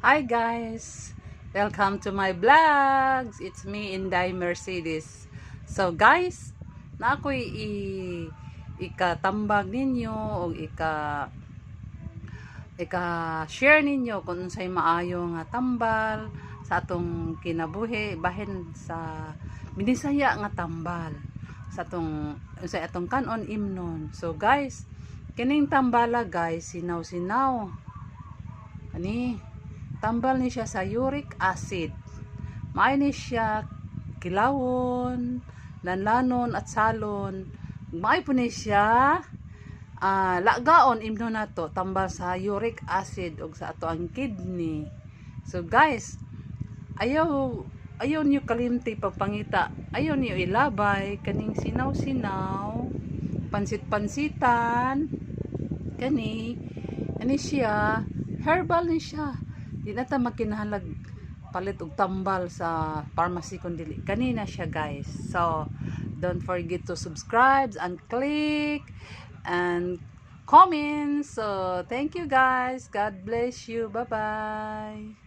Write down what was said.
Hi guys! Welcome to my vlogs! It's me, Inday Mercedes. So guys, na ako'y ikatambag ninyo o ika-share ninyo kung unsay maayo nga tambal sa atong kinabuhi bahin sa Binisaya nga tambal sa atong kanon imnon. So guys, kining tambala guys, sinaw-sinaw ani tambal ni siya sa uric acid. Maay ni siya kilawon, lanlanon at salon. Maay po ni siya lagaon imno nato tambal sa uric acid ug sa ato ang kidney. So guys, ayaw niyo kalimti pagpangita. Ayaw niyo ilabay kaning sinaw-sinaw, pansit-pansitan ani siya, herbal ni siya. Di na ta magkinahalag palit og tambal sa pharmacy kun dili kanina siya guys. So don't forget to subscribe and click and comment. So thank you guys, God bless you, bye bye.